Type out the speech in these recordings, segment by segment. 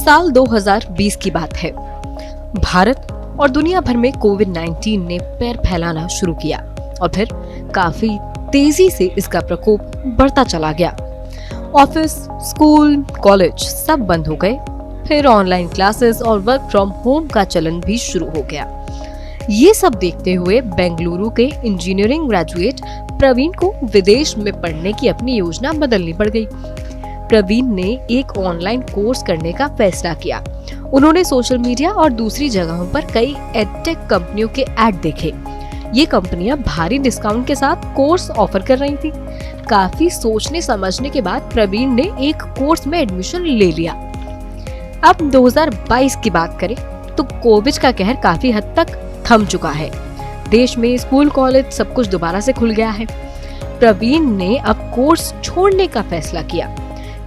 साल 2020 की बात है। भारत और दुनिया भर में कोविड-19 ने पैर फैलाना शुरू किया और फिर काफी तेजी से इसका प्रकोप बढ़ता चला गया। ऑफिस, स्कूल, कॉलेज सब बंद हो गए। फिर ऑनलाइन क्लासेस और वर्क फ्रॉम होम का चलन भी शुरू हो गया। ये सब देखते हुए बेंगलुरु के इंजीनियरिंग ग्रेजुएट प्रवीण को विदेश में पढ़ने की अपनी योजना बदलनी पड़ गई। प्रवीण ने एक ऑनलाइन कोर्स करने का फैसला किया। उन्होंने सोशल मीडिया और दूसरी जगहों पर कई एडटेक कंपनियों के ऐड देखे। ये कंपनियां भारी डिस्काउंट के साथ कोर्स ऑफर कर रही थी। काफी सोचने समझने के बाद प्रवीण ने एक कोर्स में एडमिशन ले लिया। अब 2022 की बात करें तो कोविड का कहर काफी हद तक थम चुका है। देश में स्कूल, कॉलेज सब कुछ दोबारा से खुल गया है। प्रवीण ने अब कोर्स छोड़ने का फैसला किया।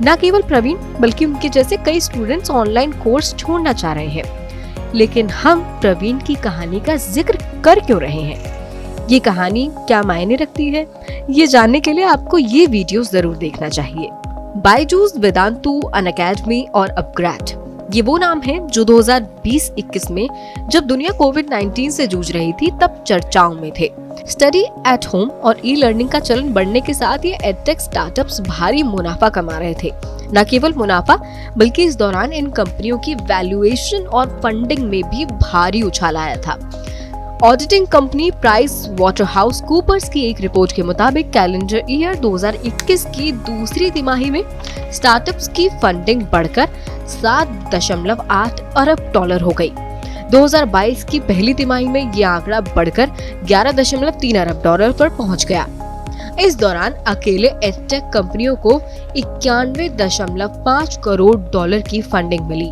न केवल प्रवीण बल्कि उनके जैसे कई स्टूडेंट्स ऑनलाइन कोर्स छोड़ना चाह रहे हैं। लेकिन हम प्रवीण की कहानी का जिक्र कर क्यों रहे हैं? ये कहानी क्या मायने रखती है? ये जानने के लिए आपको ये वीडियो जरूर देखना चाहिए। बायजूस, वेदांतु, अनअकैडमी और अपग्रेड ये वो नाम हैं जो 2020-21 में जब दुनिया कोविड-19 से जूझ रही थी तब चर्चाओं में थे। स्टडी एट होम और ई लर्निंग का चलन बढ़ने के साथ ये एडटेक स्टार्टअप्स भारी मुनाफा कमा रहे थे। न केवल मुनाफा बल्कि इस दौरान इन कंपनियों की वैल्यूएशन और फंडिंग में भी भारी उछाल आया था। Auditing company Price Waterhouse Coopers की एक रिपोर्ट के मुताबिक कैलेंडर ईयर 2021 की दूसरी तिमाही में स्टार्टअप्स की फंडिंग बढ़कर 7.8 अरब डॉलर हो गई। 2022 की पहली तिमाही में ये आंकड़ा बढ़कर 11.3 अरब डॉलर पर पहुंच गया। इस दौरान अकेले एडटेक कंपनियों को 91.5 करोड़ डॉलर की फंडिंग मिली।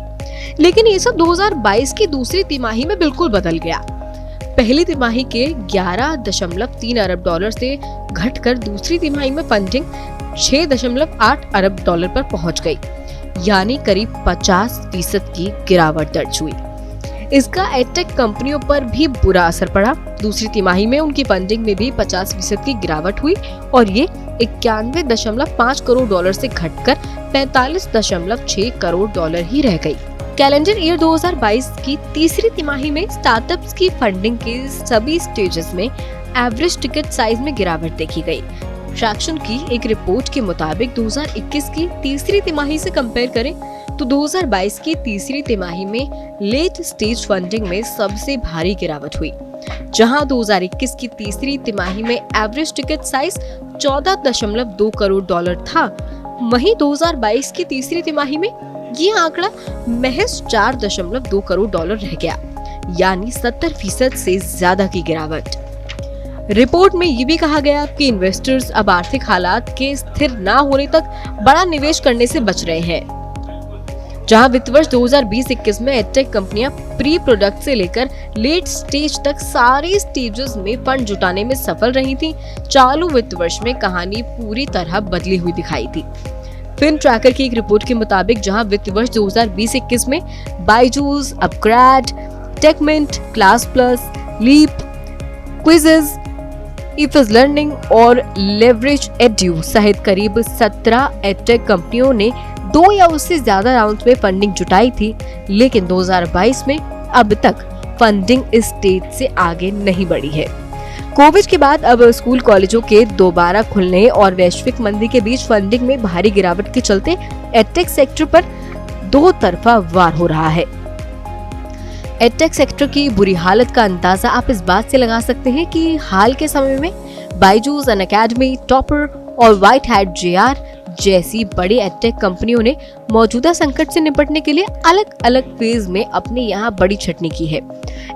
लेकिन ये सब 2022 की दूसरी तिमाही में बिल्कुल बदल गया। पहली तिमाही के 11.3 अरब डॉलर से घटकर दूसरी तिमाही में फंडिंग 6.8 अरब डॉलर पर पहुंच गई, यानी करीब 50% की गिरावट दर्ज हुई। इसका एडटेक कंपनियों पर भी बुरा असर पड़ा। दूसरी तिमाही में उनकी फंडिंग में भी 50% की गिरावट हुई और ये 91.5 करोड़ डॉलर से घटकर 45.6 करोड़ डॉलर ही रह गई। कैलेंडर ईयर 2022 की तीसरी तिमाही में स्टार्टअप्स की फंडिंग के सभी स्टेजेस में एवरेज टिकट साइज में गिरावट देखी गई। ट्रैक्शन की एक रिपोर्ट के मुताबिक 2021 की तीसरी तिमाही से कंपेयर करें तो 2022 की तीसरी तिमाही में लेट स्टेज फंडिंग में सबसे भारी गिरावट हुई। जहां 2021 की तीसरी तिमाही में average ticket size 14.2 crore dollar था, वहीं 2022 की तीसरी तिमाही में ये आंकड़ा महज 4.2 करोड़ डॉलर रह गया, यानी 70% से ज्यादा की गिरावट। रिपोर्ट में ये भी कहा गया कि इन्वेस्टर्स अब आर्थिक हालात के स्थिर न होने तक बड़ा निवेश करने से बच रहे हैं। जहां वित्त वर्ष 2020-21 में एडटेक कंपनियां प्री प्रोडक्ट से लेकर लेट स्टेज तक सारे स्टेजेस में फंड जुटाने में सफल रही थी, चालू वित्त वर्ष में कहानी पूरी तरह बदली हुई दिखाई थी। फिल्म ट्रैकर की एक रिपोर्ट के मुताबिक जहां वित्त वर्ष 2020-21 में बायजूस, अपग्रेड, टेकमिंट, क्लास प्लस, लीप, क्विजेस, इफिस लर्निंग और लेवरेज एड्यू सहित करीब 17 एडटेक कंपनियों ने 2 या उससे ज्यादा राउंड में फंडिंग जुटाई थी, लेकिन 2022 में अब तक फंडिंग इस स्टेज से आगे नहीं बढ़ी है। कोविड के बाद अब स्कूल कॉलेजों के दोबारा खुलने और वैश्विक मंदी के बीच फंडिंग में भारी गिरावट के चलते एडटेक सेक्टर पर दो तरफा वार हो रहा है। एडटेक सेक्टर की बुरी हालत का अंदाजा आप इस बात से लगा सकते हैं कि हाल के समय में बायजूस, अनअकैडमी, टॉपर और व्हाइट हैट JR जैसी बड़ी एडटेक कंपनियों ने मौजूदा संकट से निपटने के लिए अलग अलग फेज में अपने यहाँ बड़ी छटनी की है।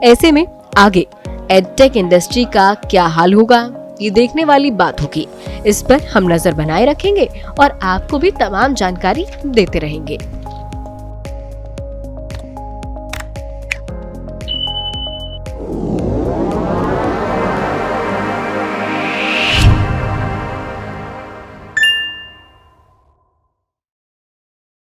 ऐसे में आगे एडटेक इंडस्ट्री का क्या हाल होगा, ये देखने वाली बात होगी। इस पर हम नजर बनाए रखेंगे और आपको भी तमाम जानकारी देते रहेंगे।